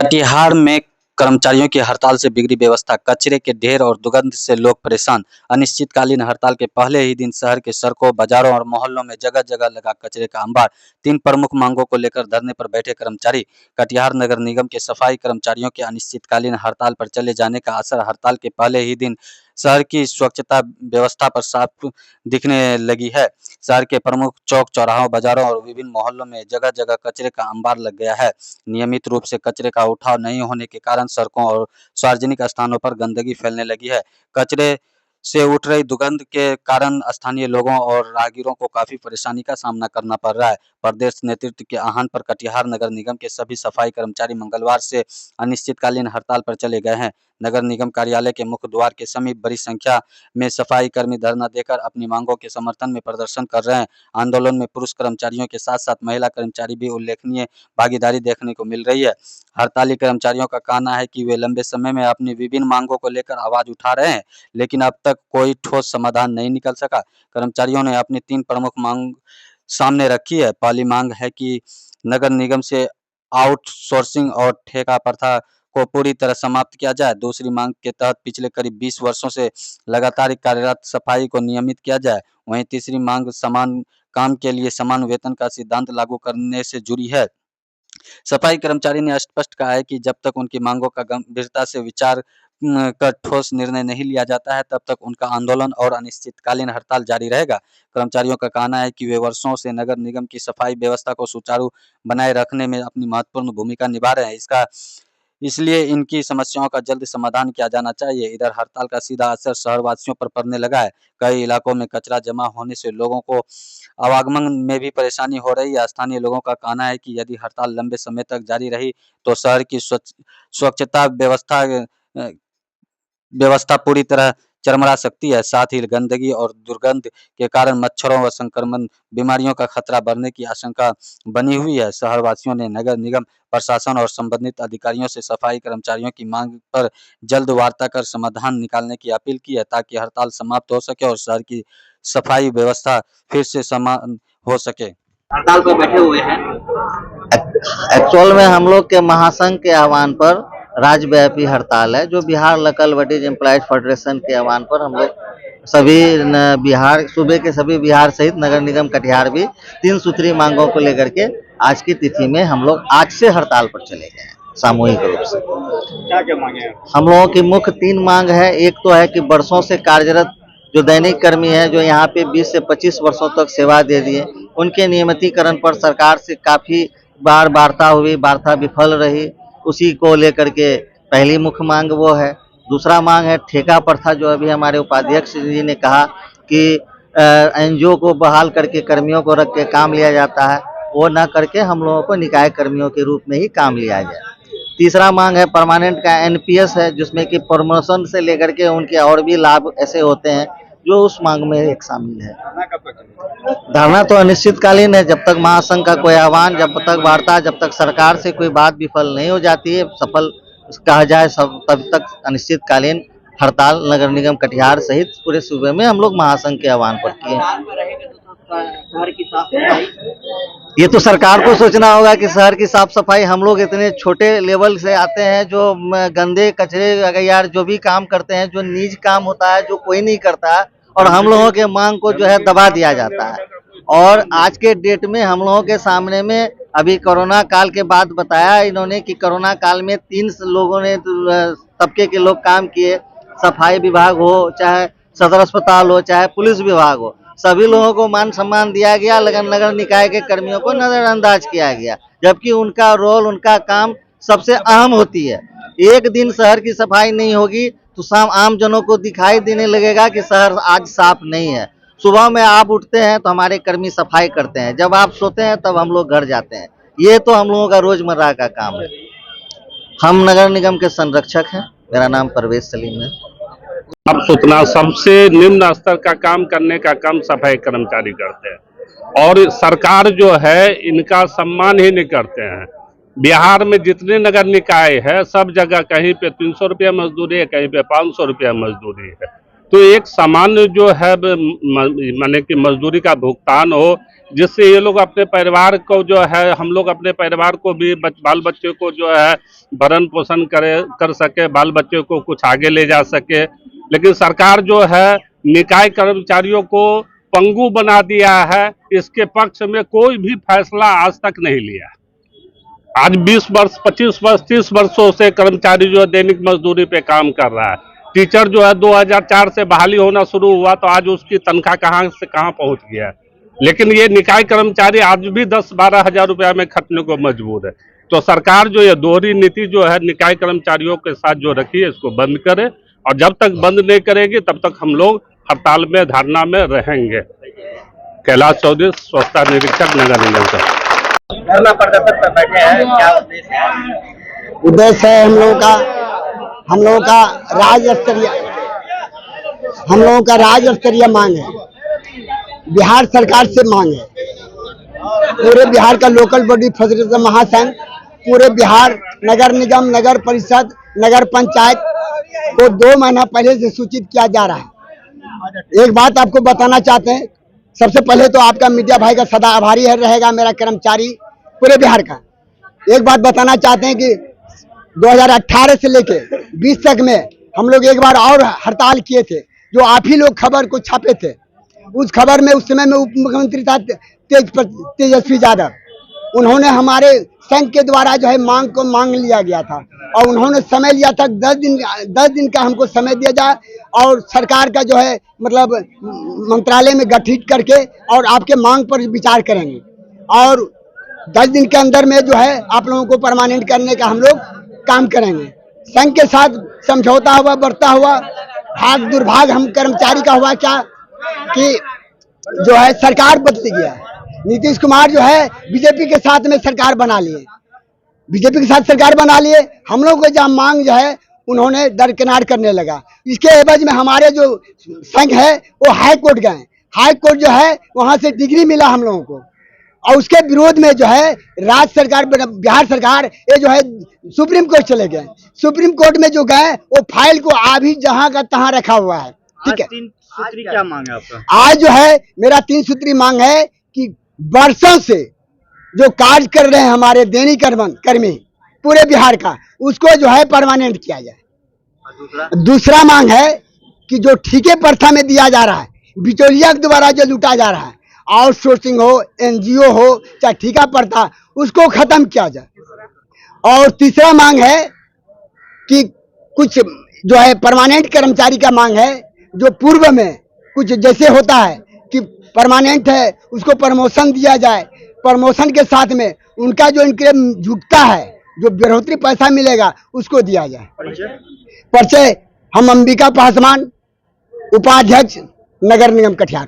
कटिहार में कर्मचारियों की हड़ताल से बिगड़ी व्यवस्था, कचरे के ढेर और दुर्गंध से लोग परेशान। अनिश्चितकालीन हड़ताल के पहले ही दिन शहर के सड़कों, बाजारों और मोहल्लों में जगह-जगह लगा कचरे का अंबार। 3 प्रमुख मांगों को लेकर धरने पर बैठे कर्मचारी। कटिहार नगर निगम के सफाई कर्मचारियों के अनिश्चितकालीन हड़ताल पर चले जाने का असर हड़ताल के पहले ही दिन शहर की स्वच्छता व्यवस्था पर साफ दिखने लगी है। शहर के प्रमुख चौक, चौराहों, बाजारों और विभिन्न मोहल्लों में जगह-जगह कचरे का अंबार लग गया है। नियमित रूप से कचरे का उठाव नहीं होने के कारण सड़कों और सार्वजनिक स्थानों पर गंदगी फैलने लगी है। कचरे से उठ रही दुर्गंध के कारण स्थानीय लोगों और राहगीरों को काफी परेशानी का सामना करना पड़ रहा है। प्रदेश नेतृत्व के आह्वान पर कटिहार नगर निगम के सभी सफाई कर्मचारी मंगलवार से अनिश्चितकालीन हड़ताल पर चले गए हैं। नगर निगम कार्यालय के मुख्य द्वार के समीप बड़ी संख्या में सफाई कर्मी धरना देकर अपनी मांगों के समर्थन में प्रदर्शन कर रहे हैं। आंदोलन में पुरुष कर्मचारियों के साथ-साथ महिला कर्मचारी भी उल्लेखनीय भागीदारी देखने को मिल रही है। हड़ताली कर्मचारियों का कहना है कि वे लंबे समय में अपनी विभिन्न मांगों को लेकर आवाज उठा रहे हैं, लेकिन अब तक कोई ठोस समाधान नहीं निकल सका। कर्मचारियों ने अपनी 3 प्रमुख मांग सामने रखी है। पहली मांग है कि नगर निगम से आउटसोर्सिंग और ठेका प्रथा को पूरी तरह समाप्त किया जाए। दूसरी मांग के तहत पिछले करीब 20 वर्षों से लगातार कार्यरत सफाई को नियमित किया जाए। वहीं तीसरी मांग समान काम के लिए समान वेतन का सिद्धांत लागू करने से जुड़ी है। सफाई कर्मचारी ने स्पष्ट कहा है कि जब तक उनकी मांगों का गंभीरता से विचार कर ठोस निर्णय नहीं लिया जाता है, तब तक उनका आंदोलन और अनिश्चितकालीन हड़ताल जारी रहेगा। कर्मचारियों का कहना है कि वे वर्षों से नगर निगम की सफाई व्यवस्था को सुचारू बनाए रखने में अपनी महत्वपूर्ण भूमिका निभा रहे हैं। इसलिए इनकी समस्याओं का जल्द समाधान किया जाना चाहिए। इधर हड़ताल का सीधा असर शहरवासियों पर पड़ने लगा है। कई इलाकों में कचरा जमा होने से लोगों को आवागमन में भी परेशानी हो रही है। स्थानीय लोगों का कहना है कि यदि हड़ताल लंबे समय तक जारी रही तो शहर की स्वच्छता व्यवस्था पूरी तरह चरमरा सकती है। साथ ही गंदगी और दुर्गंध के कारण मच्छरों व संक्रमण बीमारियों का खतरा बढ़ने की आशंका बनी हुई है। शहरवासियों ने नगर निगम प्रशासन और संबंधित अधिकारियों से सफाई कर्मचारियों की मांग पर जल्द वार्ता कर समाधान निकालने की अपील की है, ताकि हड़ताल समाप्त हो सके और शहर की सफाई व्यवस्था फिर से समान हो सके। हड़ताल पर बैठे हुए हैं। एक्चुअल में हम लोग के महासंघ के आह्वान पर राज्यव्यापी हड़ताल है, जो Bihar local workers employees federation के आह्वान पर हम लोग सभी बिहार सूबे के सभी बिहार सहित नगर निगम कटिहार भी 3 सूत्री मांगों को लेकर के आज की तिथि में हम लोग आज से हड़ताल पर चले गए हैं सामूहिक रूप से। क्या मांगे हैं? हम लोगों की मुख्य 3 मांग है। एक तो है कि वर्षों से कार्यरत जो दैनिक कर्मी है, जो यहाँ पे 20 से 25 वर्षों तक सेवा दे दिए, उनके नियमितीकरण पर सरकार से काफ़ी बार वार्ता हुई, वार्ता विफल रही। उसी को लेकर के पहली मुख्य मांग वो है। दूसरा मांग है ठेका प्रथा, जो अभी हमारे उपाध्यक्ष जी ने कहा कि एनजीओ को बहाल करके कर्मियों को रख के काम लिया जाता है, वो ना करके हम लोगों को निकाय कर्मियों के रूप में ही काम लिया जाए। तीसरा मांग है परमानेंट का एनपीएस है, जिसमें कि प्रमोशन से लेकर के उनके और भी लाभ ऐसे होते हैं, जो उस मांग में एक शामिल है। धरना तो अनिश्चितकालीन है, जब तक महासंघ का कोई आह्वान, जब तक वार्ता, जब तक सरकार से कोई बात विफल नहीं हो जाती है, सफल कहा जाए सब, तब तक अनिश्चितकालीन हड़ताल नगर निगम कटिहार सहित पूरे सूबे में हम लोग महासंघ के आह्वान पर किए। शहर की साफ सफाई, ये तो सरकार को सोचना होगा कि शहर की साफ सफाई, हम लोग इतने छोटे लेवल से आते हैं, जो गंदे कचरे अगर यार जो भी काम करते हैं, जो निज काम होता है, जो कोई नहीं करता है, और हम लोगों के मांग को जो है दबा दिया जाता है। और आज के डेट में हम लोगों के सामने में अभी कोरोना काल के बाद बताया इन्होंने कि कोरोना काल में 3 लोगों ने तबके के लोग काम किए। सफाई विभाग हो, चाहे सदर अस्पताल हो, चाहे पुलिस विभाग हो, सभी लोगों को मान सम्मान दिया गया, लेकिन नगर निकाय के कर्मियों को नजरअंदाज किया गया, जबकि उनका रोल, उनका काम सबसे अहम होती है। एक दिन शहर की सफाई नहीं होगी तो शाम आम जनों को दिखाई देने लगेगा कि शहर आज साफ नहीं है। सुबह में आप उठते हैं तो हमारे कर्मी सफाई करते हैं, जब आप सोते हैं तब हम लोग घर जाते हैं। ये तो हम लोगों का रोजमर्रा का काम है। हम नगर निगम के संरक्षक हैं। मेरा नाम परवेज सलीम है। अब सूचना सबसे निम्न स्तर का काम करने का काम सफाई कर्मचारी करते हैं, और सरकार जो है इनका सम्मान ही नहीं करते हैं। बिहार में जितने नगर निकाय है, सब जगह कहीं पे 300 रुपया मजदूरी है, कहीं पे 500 रुपया मजदूरी है। तो एक सामान्य जो है माने कि मजदूरी का भुगतान हो, जिससे ये लोग अपने परिवार को जो है, हम लोग अपने परिवार को भी बाल बच्चे को जो है भरण पोषण कर सके, बाल बच्चे को कुछ आगे ले जा सके। लेकिन सरकार जो है निकाय कर्मचारियों को पंगु बना दिया है, इसके पक्ष में कोई भी फैसला आज तक नहीं लिया। आज 20 वर्ष 25 वर्ष 30 वर्षों से कर्मचारी जो है दैनिक मजदूरी पे काम कर रहा है। टीचर जो है 2004 से बहाली होना शुरू हुआ तो आज उसकी तनख्वाह कहां से कहां पहुंच गया है। लेकिन ये निकाय कर्मचारी आज भी 10-12 हजार रुपया में खटने को मजबूर है। तो सरकार जो ये दोहरी नीति जो है निकाय कर्मचारियों के साथ जो रखी है, इसको बंद करे, और जब तक बंद नहीं करेगी तब तक हम लोग हड़ताल में, धरना में रहेंगे। कैलाश चौधरी, स्वच्छता निरीक्षक, नगर निगम का। धरना प्रदर्शन पर बैठे हैं, क्या उद्देश्य है? उद्देश्य है हम लोगों का राज्य स्तरीय मांग है, बिहार सरकार से मांग है। पूरे बिहार का लोकल बॉडी फेडरेशन महासंघ, पूरे बिहार नगर निगम, नगर परिषद, नगर पंचायत को 2 महीना पहले से सूचित किया जा रहा है। एक बात आपको बताना चाहते हैं, सबसे पहले तो आपका मीडिया भाई का सदा आभारी रहेगा, मेरा कर्मचारी पूरे बिहार का। एक बात बताना चाहते हैं कि 2018 से लेके 20 तक में हम लोग एक बार और हड़ताल किए थे, जो आप ही लोग खबर को छापे थे। उस खबर में उस समय में उप मुख्यमंत्री था तेजस्वी यादव, उन्होंने हमारे संघ के द्वारा जो है मांग को मांग लिया गया था, और उन्होंने समय लिया था 10 दिन का हमको समय दिया जाए, और सरकार का जो है मतलब मंत्रालय में गठित करके और आपके मांग पर विचार करेंगे, और 10 दिन के अंदर में जो है आप लोगों को परमानेंट करने का हम लोग काम करेंगे। संघ के साथ समझौता हुआ, बढ़ता हुआ भाग दुर्भाग्य हम कर्मचारी का हुआ क्या कि जो है सरकार बदल गया। नीतीश कुमार जो है बीजेपी के साथ में सरकार बना लिए, हम लोग को जहाँ मांग जो है उन्होंने दरकिनार करने लगा। इसके एवज में हमारे जो संघ है वो हाई कोर्ट गए। हाई कोर्ट जो है वहां से डिग्री मिला हम लोगों को, और उसके विरोध में जो है राज्य सरकार, बिहार सरकार ये जो है सुप्रीम कोर्ट चले गए। सुप्रीम कोर्ट में जो गए वो फाइल को अभी जहां का तहां रखा हुआ है। ठीक है, 3 सूत्री क्या मांग है आपका? आज जो है मेरा 3 सूत्री मांग है कि वर्षों से जो कार्य कर रहे हैं हमारे दैनिक कर्मी पूरे बिहार का, उसको जो है परमानेंट किया जाए। दूसरा मांग है कि जो ठेके प्रथा में दिया जा रहा है, बिचौलिया के द्वारा जो लूटा जा रहा है, आउटसोर्सिंग हो, एनजीओ हो, चाहे ठेका प्रथा, उसको खत्म किया जाए। और तीसरा मांग है कि कुछ जो है परमानेंट कर्मचारी का मांग है, जो पूर्व में कुछ जैसे होता है कि परमानेंट है उसको प्रमोशन दिया जाए, प्रमोशन के साथ में उनका जो इनक्रीमेंट झुकता है, जो बढ़ोतरी पैसा मिलेगा उसको दिया जाए। परिचय, हम अंबिका पासवान, उपाध्यक्ष, नगर निगम कटिहार।